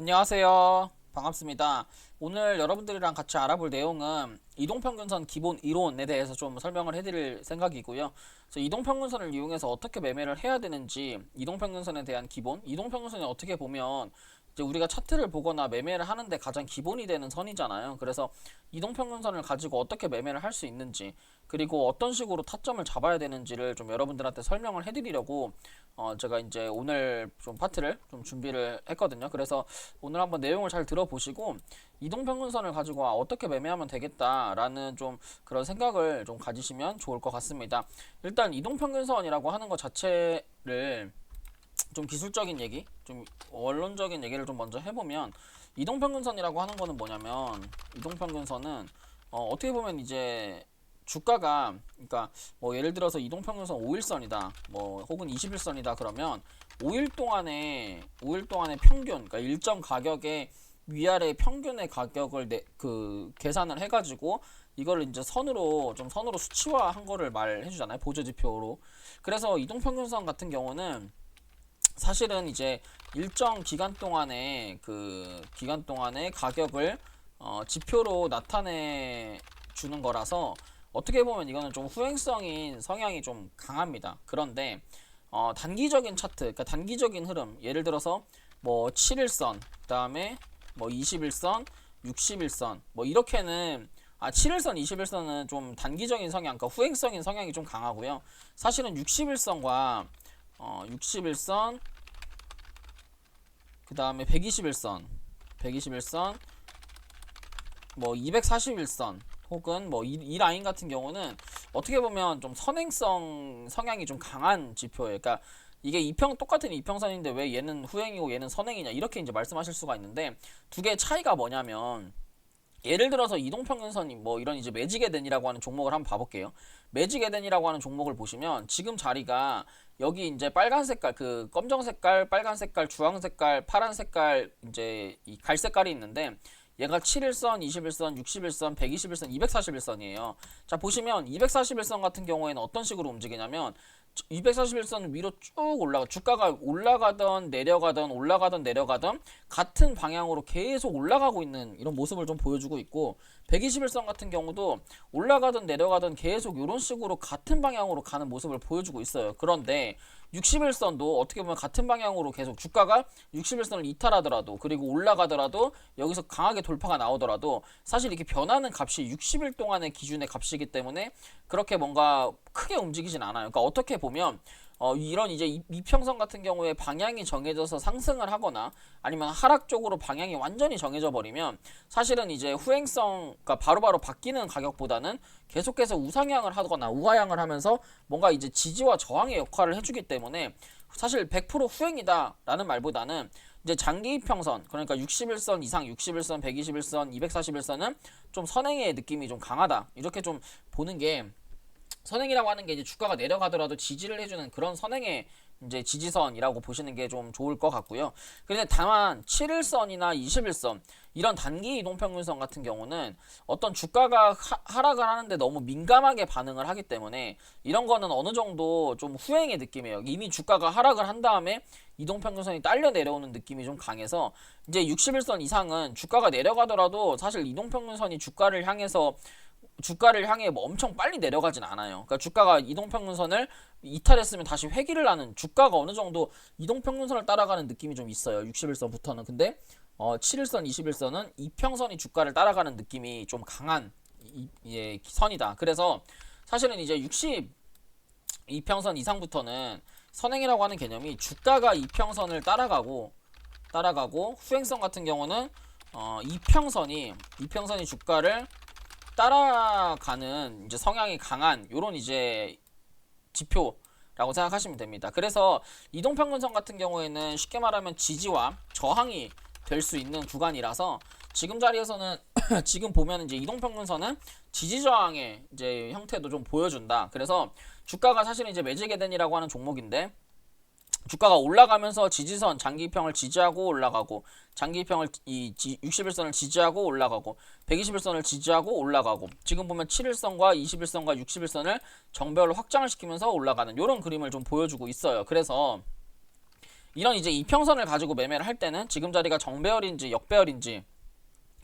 안녕하세요. 반갑습니다. 오늘 여러분들이랑 같이 알아볼 내용은 이동평균선 기본 이론에 대해서 좀 설명을 해드릴 생각이고요. 그래서 이동평균선을 이용해서 어떻게 매매를 해야 되는지, 이동평균선에 대한 기본, 이동평균선이 어떻게 보면 이제 우리가 차트를 보거나 매매를 하는데 가장 기본이 되는 선이잖아요. 그래서 이동평균선을 가지고 어떻게 매매를 할 수 있는지, 그리고 어떤 식으로 타점을 잡아야 되는지를 좀 여러분들한테 설명을 해드리려고 제가 이제 오늘 좀 파트를 좀 준비를 했거든요. 그래서 오늘 한번 내용을 잘 들어보시고 이동평균선을 가지고 어떻게 매매하면 되겠다라는 좀 그런 생각을 좀 가지시면 좋을 것 같습니다. 일단 이동평균선이라고 하는 것 자체를 좀 기술적인 얘기, 좀 원론적인 얘기를 좀 먼저 해보면 이동평균선이라고 하는 거는 뭐냐면 이동평균선은 어떻게 보면 이제 주가가 그러니까 뭐 예를 들어서 이동평균선 5일선이다 뭐 혹은 21선이다 그러면 5일 동안의 평균 그러니까 일정 가격의 위아래 평균의 가격을 계산을 해가지고 이거를 이제 선으로 수치화한 거를 말해주잖아요, 보조지표로. 그래서 이동평균선 같은 경우는 사실은 이제 일정 기간 동안의 가격을 지표로 나타내 주는 거라서 어떻게 보면 이거는 좀 후행성인 성향이 좀 강합니다. 그런데 단기적인 차트, 그러니까 단기적인 흐름, 예를 들어서 뭐 7일선, 그다음에 뭐 21선, 61선, 뭐 이렇게는 7일선, 21선은 좀 단기적인 성향, 그러니까 후행성인 성향이 좀 강하고요. 사실은 61선, 그 다음에 121선, 뭐 241선, 혹은 뭐 이 라인 같은 경우는 어떻게 보면 좀 선행성 성향이 좀 강한 지표예요. 그러니까 이게 똑같은 이평선인데 왜 얘는 후행이고 얘는 선행이냐 이렇게 이제 말씀하실 수가 있는데 두 개의 차이가 뭐냐면 예를 들어서 이동평균선이 뭐 이런 이제 매직 에덴이라고 하는 종목을 한번 봐볼게요. 매직 에덴이라고 하는 종목을 보시면 지금 자리가 여기 이제 빨간 색깔, 그 검정 색깔, 빨간 색깔, 주황 색깔, 파란 색깔, 이제 이 갈색깔이 있는데 얘가 7일선, 21선, 61선, 121선, 241선이에요. 자, 보시면 241선 같은 경우에는 어떤 식으로 움직이냐면 241선 위로 쭉 주가가 올라가던 내려가던 같은 방향으로 계속 올라가고 있는 이런 모습을 좀 보여주고 있고 121선 같은 경우도 올라가던 내려가던 계속 이런 식으로 같은 방향으로 가는 모습을 보여주고 있어요. 그런데 61선도 어떻게 보면 같은 방향으로 계속 주가가 61선을 이탈하더라도 그리고 올라가더라도 여기서 강하게 돌파가 나오더라도 사실 이렇게 변하는 값이 60일 동안의 기준의 값이기 때문에 그렇게 뭔가 크게 움직이진 않아요. 그러니까 어떻게 보면 이런 이제 이평선 같은 경우에 방향이 정해져서 상승을 하거나 아니면 하락 쪽으로 방향이 완전히 정해져 버리면 사실은 이제 후행성, 그러니까 바로바로 바뀌는 가격보다는 계속해서 우상향을 하거나 우하향을 하면서 뭔가 이제 지지와 저항의 역할을 해주기 때문에 사실 100% 후행이다라는 말보다는 이제 장기 이평선, 그러니까 61선 이상, 61선, 121선, 241선은 좀 선행의 느낌이 좀 강하다, 이렇게 좀 보는 게, 선행이라고 하는 게 이제 주가가 내려가더라도 지지를 해주는 그런 선행의 이제 지지선이라고 보시는 게 좀 좋을 것 같고요. 그런데 다만 7일선이나 21선 이런 단기 이동평균선 같은 경우는 어떤 주가가 하락을 하는데 너무 민감하게 반응을 하기 때문에 이런 거는 어느 정도 좀 후행의 느낌이에요. 이미 주가가 하락을 한 다음에 이동평균선이 딸려 내려오는 느낌이 좀 강해서 이제 61선 이상은 주가가 내려가더라도 사실 이동평균선이 주가를 향해 뭐 엄청 빨리 내려가진 않아요. 그러니까 주가가 이동평균선을 이탈했으면 다시 회귀를 하는, 주가가 어느 정도 이동평균선을 따라가는 느낌이 좀 있어요. 61선부터는. 근데 7일선, 21선은 이평선이 주가를 따라가는 느낌이 좀 강한 선이다. 그래서 사실은 이제 62평선 이상부터는 선행이라고 하는 개념이 주가가 이평선을 따라가고 후행성 같은 경우는 이평선이 주가를 따라가는 이제 성향이 강한 요런 이제 지표라고 생각하시면 됩니다. 그래서 이동평균선 같은 경우에는 쉽게 말하면 지지와 저항이 될 수 있는 구간이라서 지금 자리에서는 지금 보면 이제 이동평균선은 지지 저항의 이제 형태도 좀 보여준다. 그래서 주가가 사실은 이제 매직 에덴이라고 하는 종목인데 주가가 올라가면서 지지선 장기평을 지지하고 올라가고 장기평을 61선을 지지하고 올라가고 121선을 지지하고 올라가고 지금 보면 7일선과 21선과 61선을 정배열로 확장을 시키면서 올라가는 이런 그림을 좀 보여주고 있어요. 그래서 이런 이제 이평선을 가지고 매매를 할 때는 지금 자리가 정배열인지 역배열인지,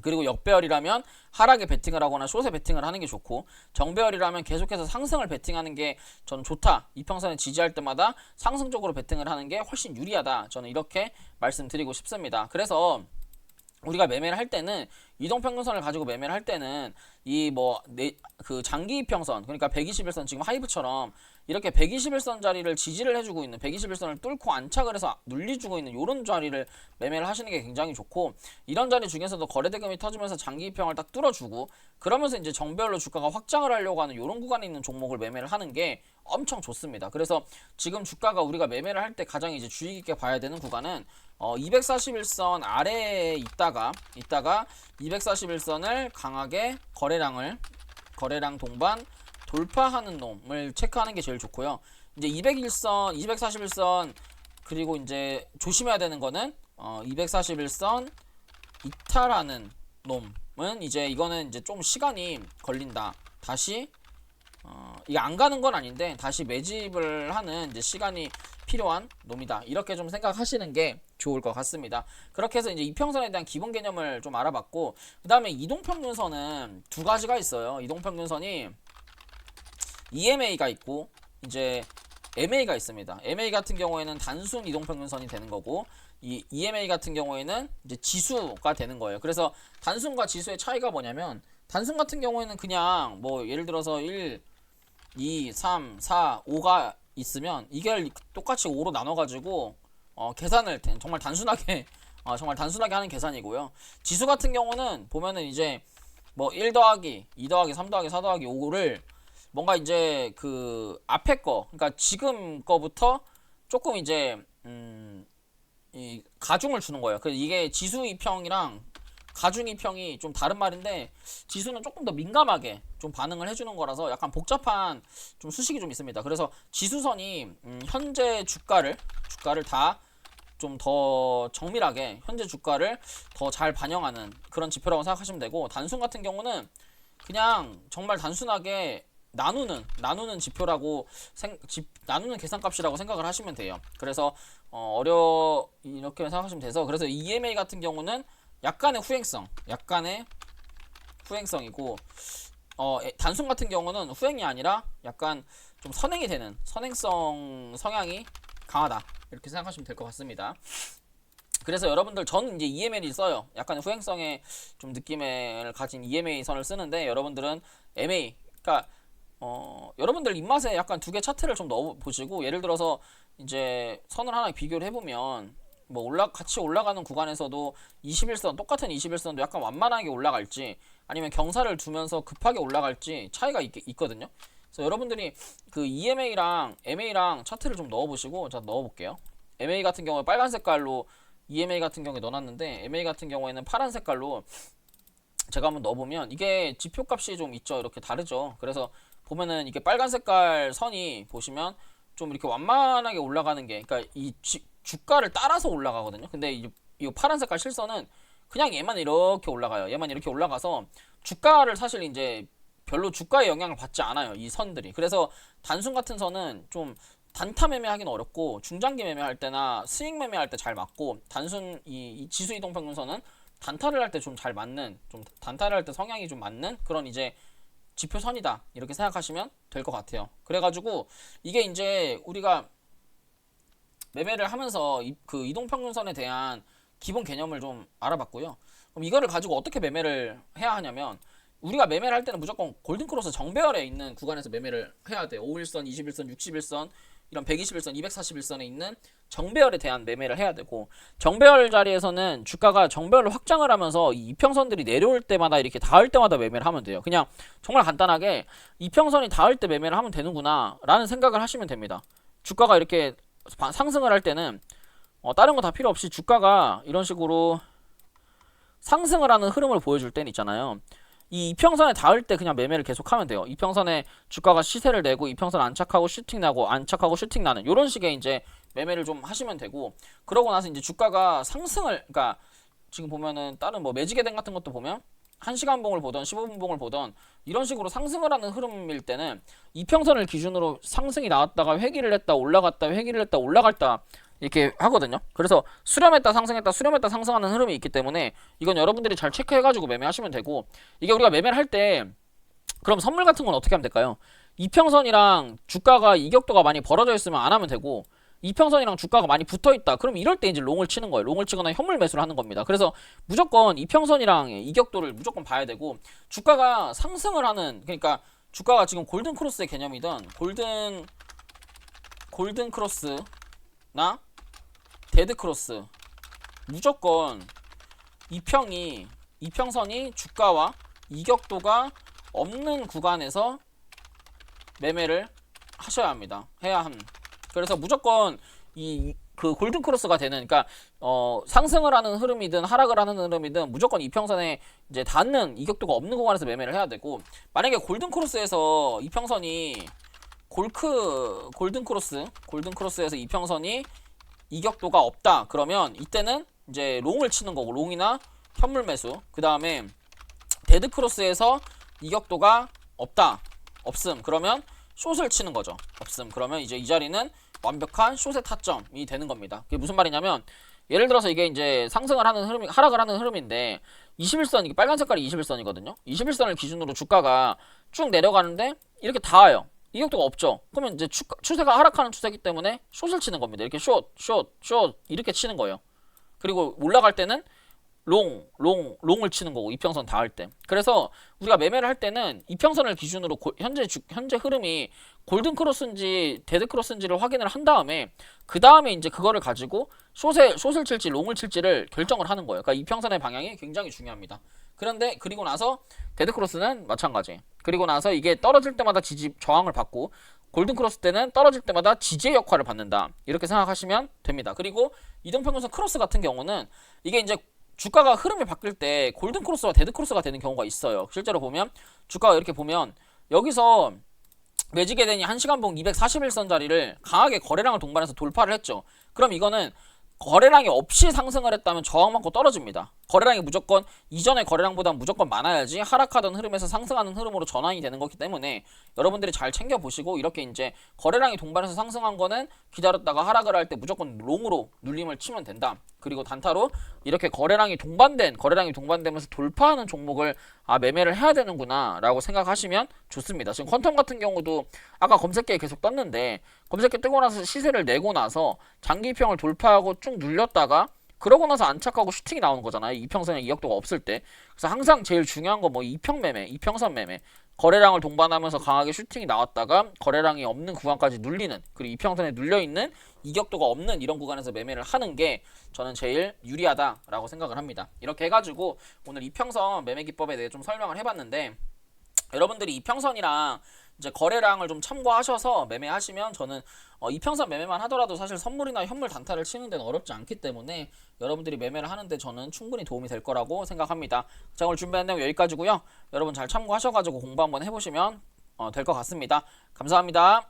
그리고 역배열이라면 하락에 베팅을 하거나 숏에 베팅을 하는 게 좋고, 정배열이라면 계속해서 상승을 베팅하는 게 저는 좋다. 이평선을 지지할 때마다 상승적으로 베팅을 하는 게 훨씬 유리하다. 저는 이렇게 말씀드리고 싶습니다. 그래서 우리가 매매를 할 때는 이동평균선을 가지고 매매를 할 때는 이 그 장기 이평선, 그러니까 121선, 지금 하이브처럼 이렇게 121선 자리를 지지를 해주고 있는, 121선을 뚫고 안착을 해서 눌리주고 있는 이런 자리를 매매를 하시는 게 굉장히 좋고, 이런 자리 중에서도 거래대금이 터지면서 장기 이평을 딱 뚫어주고, 그러면서 이제 정배열로 주가가 확장을 하려고 하는 이런 구간에 있는 종목을 매매를 하는 게 엄청 좋습니다. 그래서 지금 주가가 우리가 매매를 할 때 가장 이제 주의 깊게 봐야 되는 구간은 241선 아래에 있다가 241선을 강하게 거래량 동반 돌파하는 놈을 체크하는 게 제일 좋고요. 이제 201선, 241선, 그리고 이제 조심해야 되는 거는 241선 이탈하는 놈은 이제 이거는 이제 좀 시간이 걸린다. 다시 이게 안 가는 건 아닌데 다시 매집을 하는 이제 시간이 필요한 놈이다. 이렇게 좀 생각하시는 게 좋을 것 같습니다. 그렇게 해서 이제 이평선에 대한 기본 개념을 좀 알아봤고, 그 다음에 이동평균선은 두 가지가 있어요. 이동평균선이 EMA가 있고 이제 MA가 있습니다. MA 같은 경우에는 단순 이동평균선이 되는 거고, 이 EMA 같은 경우에는 이제 지수가 되는 거예요. 그래서 단순과 지수의 차이가 뭐냐면, 단순 같은 경우에는 그냥 뭐 예를 들어서 1, 2, 3, 4, 5가 있으면 이게 똑같이 5로 나눠가지고 계산을 정말 단순하게 하는 계산이고요. 지수 같은 경우는 보면은 이제 뭐 1 더하기 2 더하기 3 더하기 4 더하기 5를 뭔가 이제 그 앞에 거, 그러니까 지금 거부터 조금 이제 이 가중을 주는 거예요. 그래서 이게 지수 이평이랑 가중 이평이 좀 다른 말인데, 지수는 조금 더 민감하게 좀 반응을 해주는 거라서 약간 복잡한 좀 수식이 좀 있습니다. 그래서 지수선이 현재 주가를 다 좀 더 정밀하게 현재 주가를 더 잘 반영하는 그런 지표라고 생각하시면 되고, 단순 같은 경우는 그냥 정말 단순하게 나누는 지표라고 나누는 계산값이라고 생각을 하시면 돼요. 그래서 이렇게 생각하시면 돼서, 그래서 EMA 같은 경우는 약간의 후행성이고, 단순 같은 경우는 후행이 아니라 약간 좀 선행이 되는 선행성 성향이 강하다. 이렇게 생각하시면 될 것 같습니다. 그래서 여러분들, 저는 이제 EMA를 써요. 약간 후행성의 좀 느낌을 가진 EMA 선을 쓰는데, 여러분들은 MA, 그러니까 여러분들 입맛에 약간 두 개 차트를 좀 넣어보시고, 예를 들어서 이제 선을 하나 비교를 해보면 뭐 같이 올라가는 구간에서도 21선, 똑같은 21선도 약간 완만하게 올라갈지, 아니면 경사를 두면서 급하게 올라갈지 차이가 있거든요. 그래서 여러분들이 그 EMA랑 MA랑 차트를 좀 넣어보시고, 자, 넣어볼게요. MA 같은 경우에 빨간 색깔로 EMA 같은 경우에 넣어놨는데, MA 같은 경우에는 파란 색깔로 제가 한번 넣어보면 이게 지표값이 좀 있죠. 이렇게 다르죠. 그래서 보면은 이게 빨간 색깔 선이 보시면 좀 이렇게 완만하게 올라가는 게, 그러니까 이 주가를 따라서 올라가거든요. 근데 이 파란 색깔 실선은 그냥 얘만 이렇게 올라가요. 얘만 이렇게 올라가서 주가를 사실 이제 별로 주가의 영향을 받지 않아요, 이 선들이. 그래서 단순 같은 선은 좀 단타 매매하기는 어렵고, 중장기 매매할 때나 스윙 매매할 때 잘 맞고, 단순 이 지수 이동평균선은 단타를 할 때 좀 잘 맞는, 좀 단타를 할 때 성향이 좀 맞는 그런 이제 지표선이다. 이렇게 생각하시면 될 것 같아요. 그래가지고 이게 이제 우리가 매매를 하면서 그 이동평균선에 대한 기본 개념을 좀 알아봤고요. 그럼 이거를 가지고 어떻게 매매를 해야 하냐면, 우리가 매매를 할 때는 무조건 골든크로스 정배열에 있는 구간에서 매매를 해야 돼요. 5일선, 21선, 61선, 이런 121선, 241선에 있는 정배열에 대한 매매를 해야 되고, 정배열 자리에서는 주가가 정배열로 확장을 하면서 이 이평선들이 내려올 때마다 이렇게 닿을 때마다 매매를 하면 돼요. 그냥 정말 간단하게 이평선이 닿을 때 매매를 하면 되는구나 라는 생각을 하시면 됩니다. 주가가 이렇게 상승을 할 때는 다른 거 다 필요 없이 주가가 이런 식으로 상승을 하는 흐름을 보여줄 때는 있잖아요. 이 이평선에 닿을 때 그냥 매매를 계속하면 돼요. 이평선에 주가가 시세를 내고 이평선 안착하고 슈팅 나고 안착하고 슈팅 나는 이런 식의 이제 매매를 좀 하시면 되고, 그러고 나서 이제 주가가 상승을, 그러니까 지금 보면은 다른 뭐 매직의댕 같은 것도 보면 1시간 봉을 보던 15분 봉을 보던 이런 식으로 상승을 하는 흐름일 때는 이평선을 기준으로 상승이 나왔다가 회귀를 했다 올라갔다 회귀를 했다 올라갔다 이렇게 하거든요. 그래서 수렴했다 상승했다 수렴했다 상승하는 흐름이 있기 때문에 이건 여러분들이 잘 체크해가지고 매매하시면 되고, 이게 우리가 매매를 할 때 그럼 선물 같은 건 어떻게 하면 될까요? 이평선이랑 주가가 이격도가 많이 벌어져 있으면 안 하면 되고, 이평선이랑 주가가 많이 붙어 있다. 그럼 이럴 때 이제 롱을 치는 거예요. 롱을 치거나 현물 매수를 하는 겁니다. 그래서 무조건 이평선이랑 이격도를 무조건 봐야 되고, 주가가 상승을 하는, 그러니까 주가가 지금 골든 크로스의 개념이든 골든 크로스나 데드 크로스, 무조건 이평선이 주가와 이격도가 없는 구간에서 매매를 하셔야 합니다. 그래서 무조건 그 골든 크로스가 되는, 그러니까 상승을 하는 흐름이든 하락을 하는 흐름이든 무조건 이평선에 이제 닿는 이격도가 없는 구간에서 매매를 해야 되고, 만약에 골든 크로스에서 이평선이 골든 크로스에서 이평선이 이격도가 없다. 그러면 이때는 이제 롱을 치는 거고, 롱이나 현물 매수. 그 다음에 데드 크로스에서 이격도가 없음. 그러면 숏을 치는 거죠. 없음. 그러면 이제 이 자리는 완벽한 숏의 타점이 되는 겁니다. 그게 무슨 말이냐면, 예를 들어서 이게 이제 상승을 하는 흐름이, 하락을 하는 흐름인데 21선, 이게 빨간 색깔이 21선이거든요. 21선을 기준으로 주가가 쭉 내려가는데 이렇게 닿아요. 이격도가 없죠. 그러면 이제 추세가 하락하는 추세이기 때문에 숏을 치는 겁니다. 이렇게 숏 이렇게 치는 거예요. 그리고 올라갈 때는 롱을 치는 거고, 이평선 닿을 때. 그래서 우리가 매매를 할 때는 이평선을 기준으로 현재 흐름이 골든 크로스인지 데드 크로스인지를 확인을 한 다음에, 그 다음에 이제 그거를 가지고 숏을 칠지 롱을 칠지를 결정을 하는 거예요. 그러니까 이평선의 방향이 굉장히 중요합니다. 그런데 그리고 나서 데드 크로스는 마찬가지. 그리고 나서 이게 떨어질 때마다 저항을 받고, 골든 크로스 때는 떨어질 때마다 지지의 역할을 받는다. 이렇게 생각하시면 됩니다. 그리고 이동평균선 크로스 같은 경우는 이게 이제 주가가 흐름이 바뀔 때 골든 크로스와 데드 크로스가 되는 경우가 있어요. 실제로 보면 주가가 이렇게 보면 여기서 매직에 대니 1시간봉 241선 자리를 강하게 거래량을 동반해서 돌파를 했죠. 그럼 이거는 거래량이 없이 상승을 했다면 저항받고 떨어집니다. 거래량이 무조건 이전의 거래량보다 무조건 많아야지 하락하던 흐름에서 상승하는 흐름으로 전환이 되는 거기 때문에 여러분들이 잘 챙겨보시고, 이렇게 이제 거래량이 동반해서 상승한 거는 기다렸다가 하락을 할 때 무조건 롱으로 눌림을 치면 된다. 그리고 단타로 이렇게 거래량이 동반되면서 돌파하는 종목을 매매를 해야 되는구나 라고 생각하시면 좋습니다. 지금 퀀텀 같은 경우도 아까 검색기에 계속 떴는데, 검색기 뜨고 나서 시세를 내고 나서 장기평을 돌파하고 쭉 눌렸다가 그러고 나서 안착하고 슈팅이 나오는 거잖아요. 이평선에 이격도가 없을 때. 그래서 항상 제일 중요한 건 뭐 이평선 매매, 거래량을 동반하면서 강하게 슈팅이 나왔다가 거래량이 없는 구간까지 눌리는, 그리고 이평선에 눌려있는 이격도가 없는 이런 구간에서 매매를 하는 게 저는 제일 유리하다라고 생각을 합니다. 이렇게 해가지고 오늘 이평선 매매 기법에 대해 좀 설명을 해봤는데, 여러분들이 이평선이랑 이제 거래량을 좀 참고하셔서 매매하시면, 저는 이평선 매매만 하더라도 사실 선물이나 현물 단타를 치는 데는 어렵지 않기 때문에 여러분들이 매매를 하는데 저는 충분히 도움이 될 거라고 생각합니다. 자, 오늘 준비한 내용 여기까지고요. 여러분 잘 참고하셔가지고 공부 한번 해보시면 될 것 같습니다. 감사합니다.